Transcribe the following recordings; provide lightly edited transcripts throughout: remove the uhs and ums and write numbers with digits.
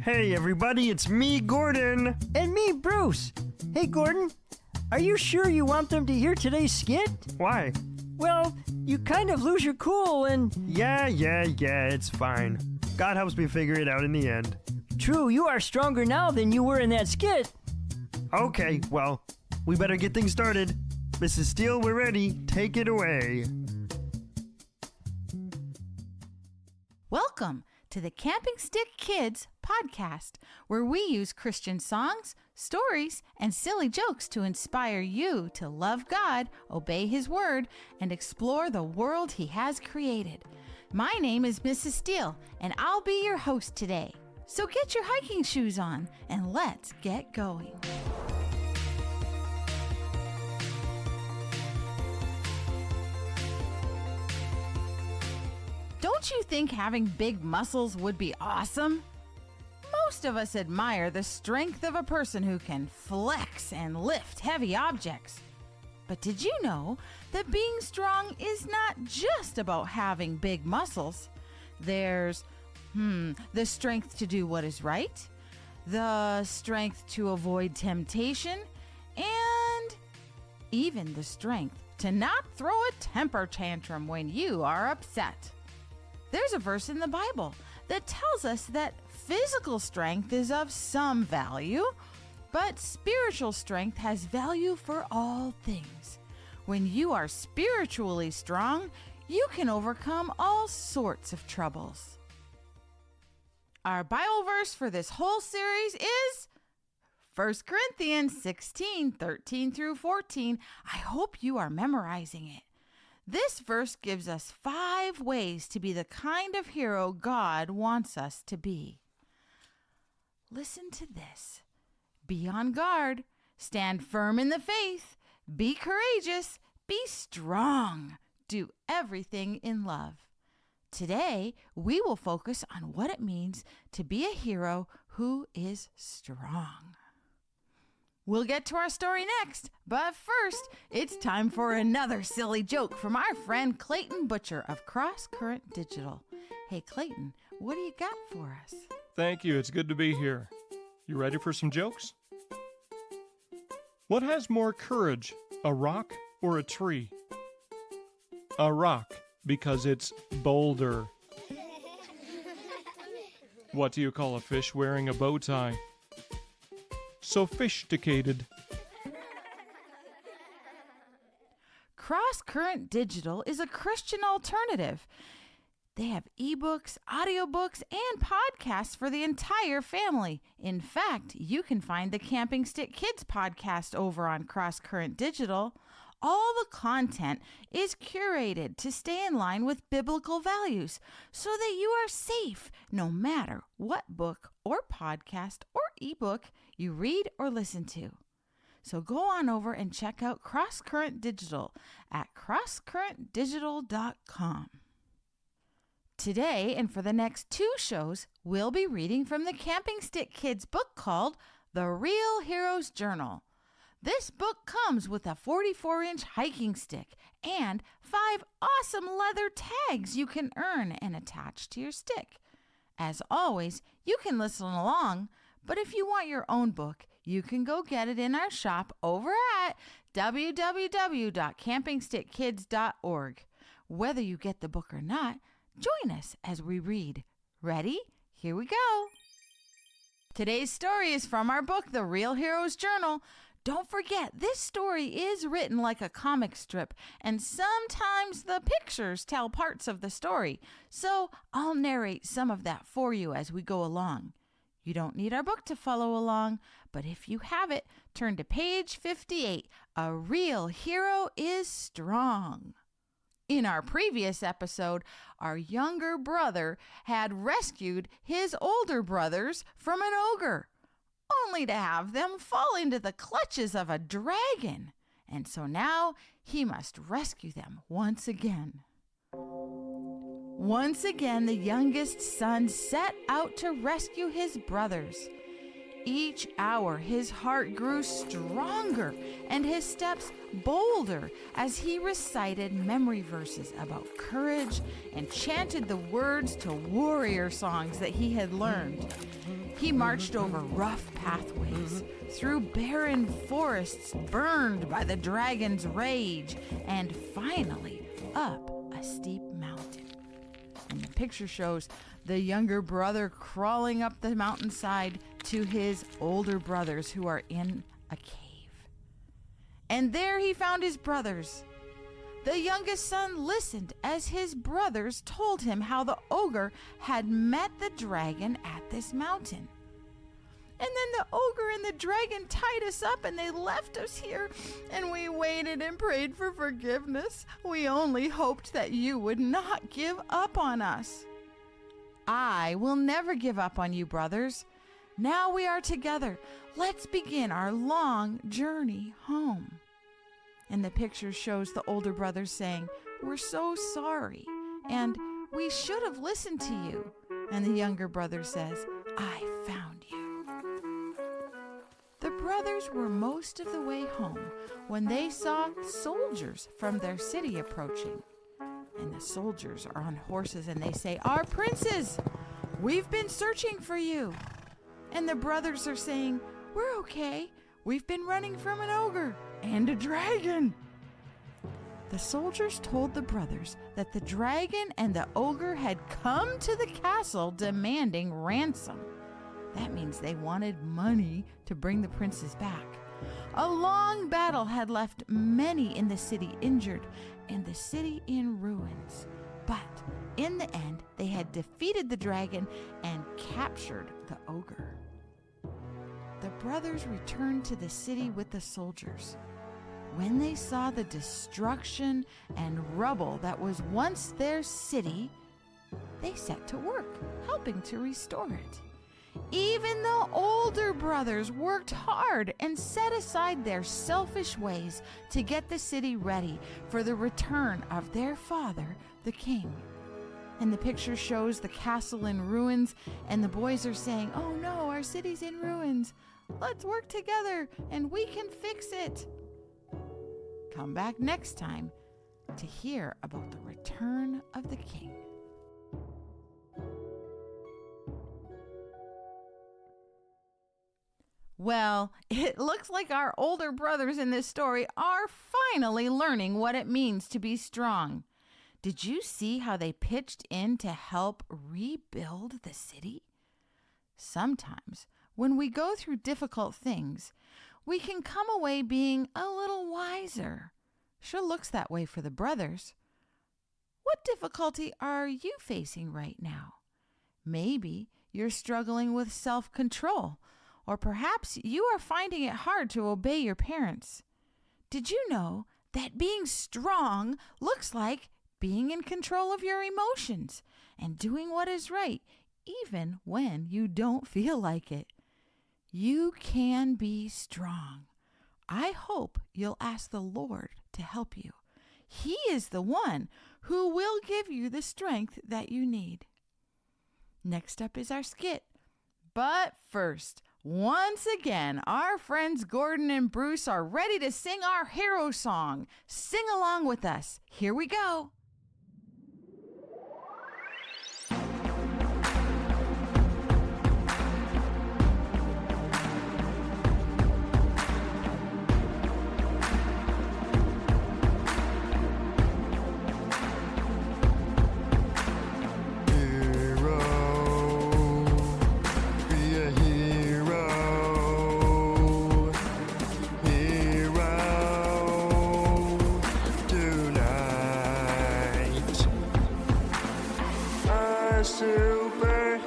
Hey everybody, it's me, Gordon. And me, Bruce. Hey, Gordon, are you sure you want them to hear today's skit? Why? Well, you kind of lose your cool and... Yeah, it's fine. God helps me figure it out in the end. True, you are stronger now than you were in that skit. Okay, well, we better get things started. Mrs. Steele, we're ready. Take it away. Welcome to the Camping Stick Kids podcast, where we use Christian songs, stories, and silly jokes to inspire you to love God, obey His Word, and explore the world He has created. My name is Mrs. Steele, and I'll be your host today. So get your hiking shoes on, and let's get going. Don't you think having big muscles would be awesome? Most of us admire the strength of a person who can flex and lift heavy objects. But did you know that being strong is not just about having big muscles? There's, the strength to do what is right, the strength to avoid temptation, and even the strength to not throw a temper tantrum when you are upset. There's a verse in the Bible that tells us that physical strength is of some value, but spiritual strength has value for all things. When you are spiritually strong, you can overcome all sorts of troubles. Our Bible verse for this whole series is 1 Corinthians 16, 13 through 14. I hope you are memorizing it. This verse gives us 5 ways to be the kind of hero God wants us to be. Listen to this. Be on guard. Stand firm in the faith. Be courageous. Be strong. Do everything in love. Today, we will focus on what it means to be a hero who is strong. We'll get to our story next, but first, it's time for another silly joke from our friend Clayton Butcher of Cross Current Digital. Hey Clayton, what do you got for us? Thank you, it's good to be here. You ready for some jokes? What has more courage, a rock or a tree? A rock, because it's bolder. What do you call a fish wearing a bow tie? Sophisticated. Cross Current Digital is a Christian alternative. They have ebooks, audiobooks, and podcasts for the entire family. In fact, you can find the Camping Stick Kids podcast over on Cross Current Digital. All the content is curated to stay in line with biblical values so that you are safe no matter what book or podcast or ebook you read or listen to. So go on over and check out Cross Current Digital at crosscurrentdigital.com. Today and for the next 2 shows, we'll be reading from the Camping Stick Kids book called The Real Hero's Journal. This book comes with a 44-inch hiking stick and 5 awesome leather tags you can earn and attach to your stick. As always, you can listen along, but if you want your own book, you can go get it in our shop over at www.campingstickkids.org. Whether you get the book or not, join us as we read. Ready? Here we go. Today's story is from our book, The Real Hero's Journal. Don't forget, this story is written like a comic strip, and sometimes the pictures tell parts of the story, so I'll narrate some of that for you as we go along. You don't need our book to follow along, but if you have it, turn to page 58. A real hero is strong. In our previous episode, our younger brother had rescued his older brothers from an ogre, only to have them fall into the clutches of a dragon. And so now he must rescue them once again. Once again, the youngest son set out to rescue his brothers. Each hour, his heart grew stronger and his steps bolder as he recited memory verses about courage and chanted the words to warrior songs that he had learned. He marched over rough pathways, through barren forests burned by the dragon's rage, and finally up a steep mountain. And the picture shows the younger brother crawling up the mountainside to his older brothers who are in a cave. And there he found his brothers. The youngest son listened as his brothers told him how the ogre had met the dragon at this mountain. And then the ogre and the dragon tied us up and they left us here, and we waited and prayed for forgiveness. We only hoped that you would not give up on us. I will never give up on you, brothers. Now we are together. Let's begin our long journey home. And the picture shows the older brother saying, "We're so sorry, and we should have listened to you." And the younger brother says, "I found you." The brothers were most of the way home when they saw soldiers from their city approaching. And the soldiers are on horses and they say, "Our princes, we've been searching for you." And the brothers are saying, "We're okay. We've been running from an ogre and a dragon." The soldiers told the brothers that the dragon and the ogre had come to the castle demanding ransom. That means they wanted money to bring the princes back. A long battle had left many in the city injured and the city in ruins. But in the end, they had defeated the dragon and captured the ogre. The brothers returned to the city with the soldiers. When they saw the destruction and rubble that was once their city, they set to work, helping to restore it. Even the older brothers worked hard and set aside their selfish ways to get the city ready for the return of their father, the king. And the picture shows the castle in ruins, and the boys are saying, "Oh no, our city's in ruins. Let's work together and we can fix it." Come back next time to hear about the return of the king. Well, it looks like our older brothers in this story are finally learning what it means to be strong. Did you see how they pitched in to help rebuild the city? Sometimes, when we go through difficult things, we can come away being a little wiser. Sure looks that way for the brothers. What difficulty are you facing right now? Maybe you're struggling with self-control, or perhaps you are finding it hard to obey your parents. Did you know that being strong looks like being in control of your emotions and doing what is right, even when you don't feel like it? You can be strong. I hope you'll ask the Lord to help you. He is the one who will give you the strength that you need. Next up is our skit. But first, once again, our friends Gordon and Bruce are ready to sing our hero song. Sing along with us. Here we go.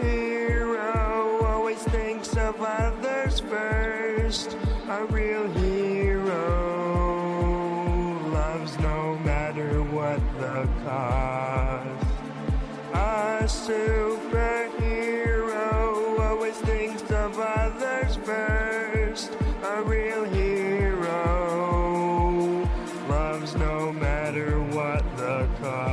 Superhero always thinks of others first. A real hero loves no matter what the cost. A superhero always thinks of others first. A real hero loves no matter what the cost.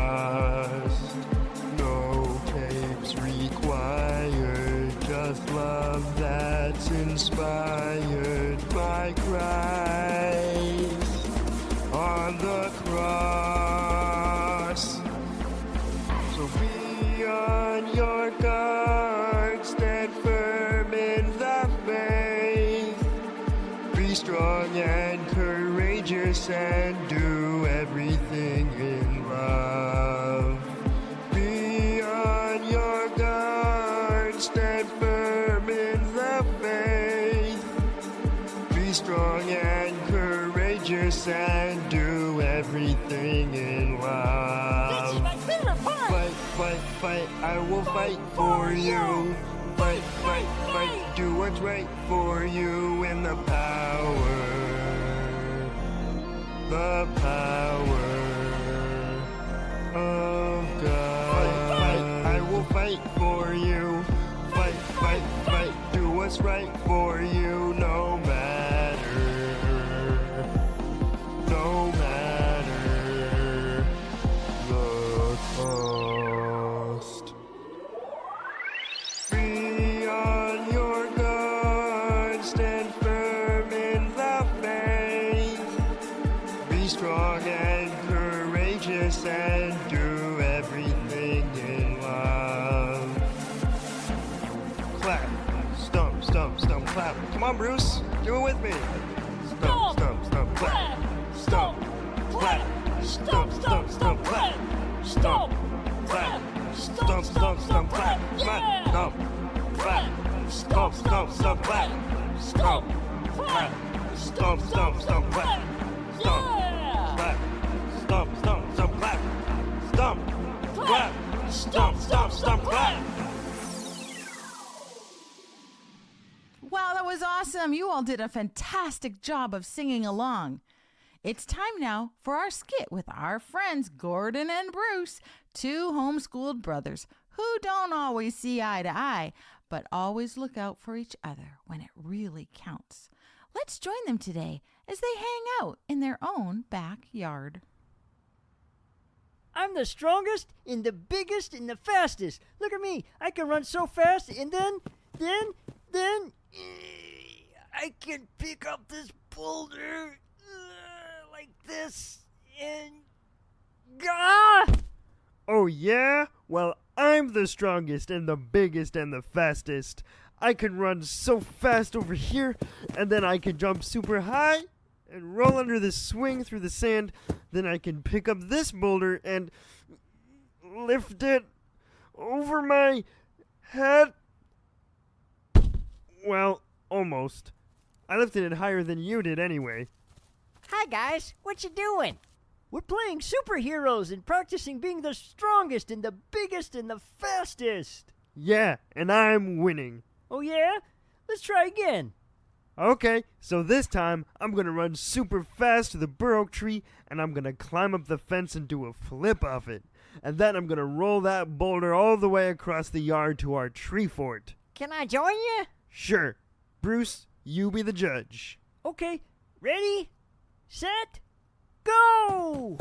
Required, with love that's inspired by Christ on the cross. So be on your guard, stand firm in the faith. Be strong and courageous and do everything in love. Be on your guard, stand firm in the faith. Be strong and courageous and do everything in love. This is my favorite part. Fight, fight, fight, I will fight for you. Fight, fight, fight, do what's right for you in the power of God. Fight, fight, I will fight for you. Fight, fight, fight, do what's right for you no matter the cost. Be on your guard, stand firm in the faith. Be strong and courageous and do everything in love. Clap, stomp, stomp, stomp, clap. Come on, Bruce, do it with me. Stomp, stomp, stomp, clap. Stomp, clap. Stomp, stomp, stomp, clap. Stomp, clap. Stomp, stomp, stomp, clap. Come on, stomp, clap. Stomp, stomp, stomp, clap. Stomp, clap. Stomp, stomp, stomp, clap. Stomp, clap. Stomp, stomp, stomp, clap. Stomp, clap. Stomp, stomp, stomp, clap. Wow, that was awesome. You all did a fantastic job of singing along. It's time now for our skit with our friends Gordon and Bruce, two homeschooled brothers who don't always see eye to eye, but always look out for each other when it really counts. Let's join them today as they hang out in their own backyard. I'm the strongest and the biggest and the fastest. Look at me. I can run so fast and then I can pick up this boulder like this and Oh yeah? Well, I'm the strongest and the biggest and the fastest. I can run so fast over here, and then I can jump super high and roll under this swing through the sand. Then I can pick up this boulder and lift it over my head. Well, almost. I lifted it higher than you did anyway. Hi guys, what you doing? We're playing superheroes and practicing being the strongest and the biggest and the fastest. Yeah, and I'm winning. Oh yeah? Let's try again. Okay, so this time I'm gonna run super fast to the bur oak tree and I'm gonna climb up the fence and do a flip off it. And then I'm gonna roll that boulder all the way across the yard to our tree fort. Can I join you? Sure. Bruce, you be the judge. Okay, ready, set, go!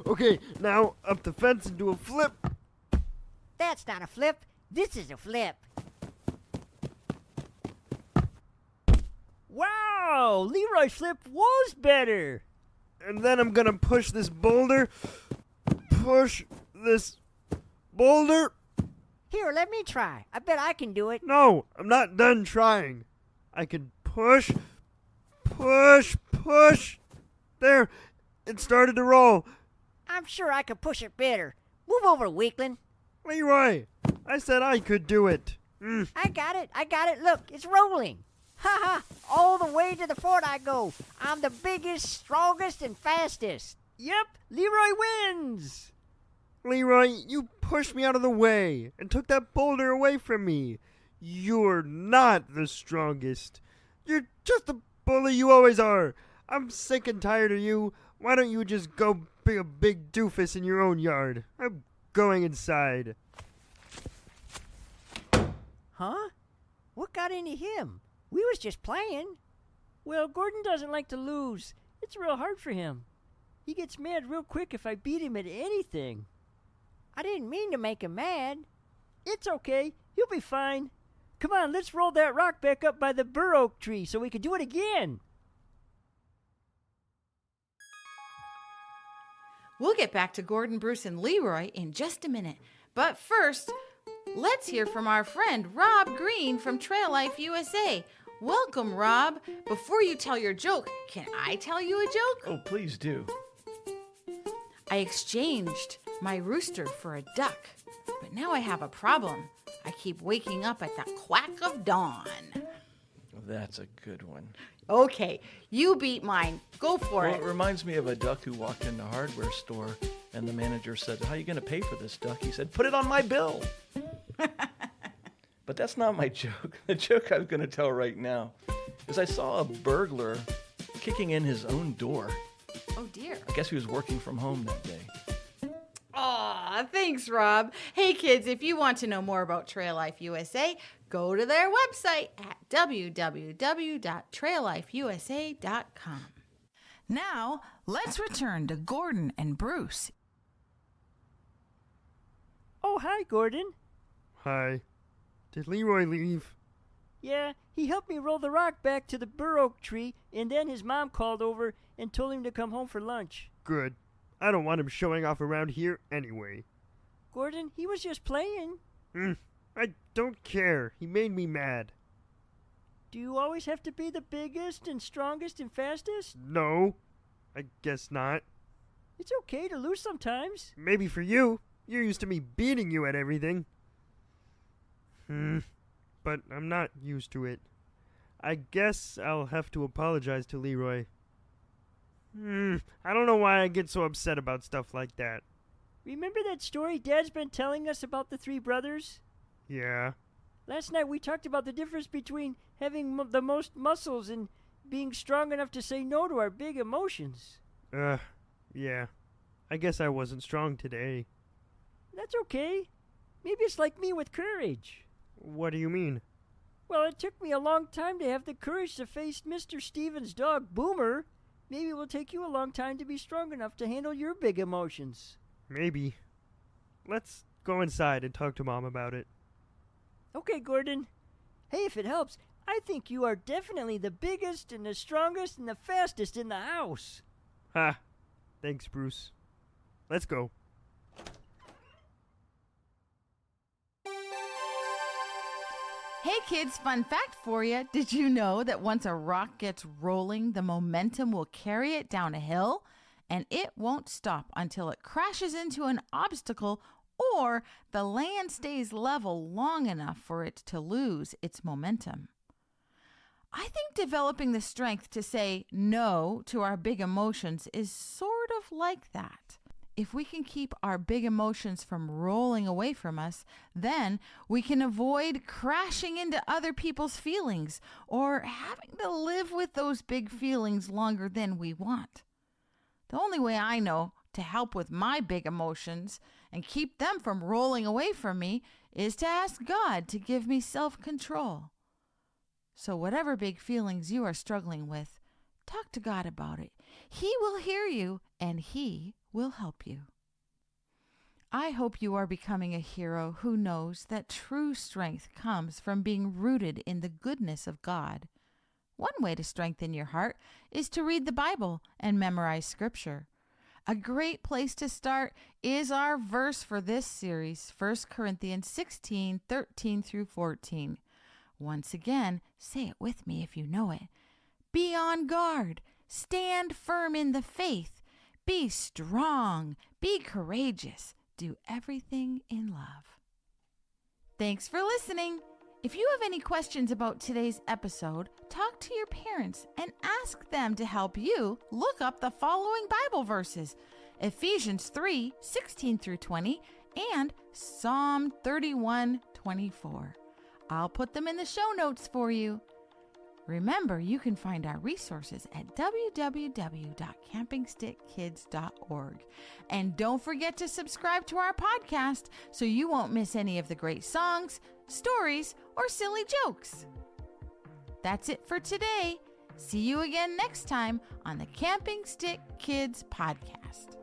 Okay, now up the fence and do a flip. That's not a flip. This is a flip. Wow, Leroy's flip was better. And then I'm gonna push this boulder. Push this boulder. Here, let me try. I bet I can do it. No, I'm not done trying. I can push, push, push. There, it started to roll. I'm sure I could push it better. Move over, weakling. Leroy, I said I could do it. I got it. Look, it's rolling. Ha ha! All the way to the fort I go. I'm the biggest, strongest, and fastest. Yep, Leroy wins. Leroy, you pushed me out of the way and took that boulder away from me. You're not the strongest. You're just the bully you always are. I'm sick and tired of you. Why don't you just go be a big doofus in your own yard? I'm going inside. Huh? What got into him? We was just playing. Well, Gordon doesn't like to lose. It's real hard for him. He gets mad real quick if I beat him at anything. I didn't mean to make him mad. It's okay. You'll be fine. Come on, let's roll that rock back up by the bur oak tree so we can do it again. We'll get back to Gordon, Bruce, and Leroy in just a minute. But first, let's hear from our friend Rob Green from Trail Life USA. Welcome, Rob. Before you tell your joke, can I tell you a joke? Oh, please do. I exchanged my rooster for a duck, but now I have a problem. I keep waking up at the quack of dawn. That's a good one. Okay, you beat mine. Go for Well, it. it reminds me of a duck who walked in the hardware store, and the manager said, "How are you going to pay for this duck?" He said, "Put it on my bill." But that's not my joke. The joke I'm going to tell right now is I saw a burglar kicking in his own door. Oh, dear. I guess he was working from home that day. Aw, thanks, Rob. Hey, kids, if you want to know more about Trail Life USA, go to their website at www.traillifeusa.com. Now, let's return to Gordon and Bruce. Oh, hi, Gordon. Hi. Did Leroy leave? Yeah, he helped me roll the rock back to the bur oak tree, and then his mom called over and told him to come home for lunch. Good. I don't want him showing off around here anyway. Gordon, he was just playing. I don't care. He made me mad. Do you always have to be the biggest and strongest and fastest? No. I guess not. It's okay to lose sometimes. Maybe for you. You're used to me beating you at everything. But I'm not used to it. I guess I'll have to apologize to Leroy. I don't know why I get so upset about stuff like that. Remember that story Dad's been telling us about the three brothers? Yeah. Last night we talked about the difference between having the most muscles and being strong enough to say no to our big emotions. Yeah. I guess I wasn't strong today. That's okay. Maybe it's like me with courage. What do you mean? Well, it took me a long time to have the courage to face Mr. Stevens' dog, Boomer. Maybe it will take you a long time to be strong enough to handle your big emotions. Maybe. Let's go inside and talk to Mom about it. Okay, Gordon. Hey, if it helps, I think you are definitely the biggest and the strongest and the fastest in the house. Ha. Thanks, Bruce. Let's go. Hey kids, fun fact for you. Did you know that once a rock gets rolling, the momentum will carry it down a hill and it won't stop until it crashes into an obstacle or the land stays level long enough for it to lose its momentum? I think developing the strength to say no to our big emotions is sort of like that. If we can keep our big emotions from rolling away from us, then we can avoid crashing into other people's feelings or having to live with those big feelings longer than we want. The only way I know to help with my big emotions and keep them from rolling away from me is to ask God to give me self-control. So whatever big feelings you are struggling with, talk to God about it. He will hear you and He will help you. I hope you are becoming a hero who knows that true strength comes from being rooted in the goodness of God. One way to strengthen your heart is to read the Bible and memorize Scripture. A great place to start is our verse for this series, 1 Corinthians 16:13 through 14. Once again, say it with me if you know it. Be on guard. Stand firm in the faith. Be strong. Be courageous. Do everything in love. Thanks for listening. If you have any questions about today's episode, talk to your parents and ask them to help you look up the following Bible verses: Ephesians 3:16 through 20 and Psalm 31:24. I'll put them in the show notes for you. Remember, you can find our resources at www.campingstickkids.org. And don't forget to subscribe to our podcast so you won't miss any of the great songs, stories, or silly jokes. That's it for today. See you again next time on the Camping Stick Kids podcast.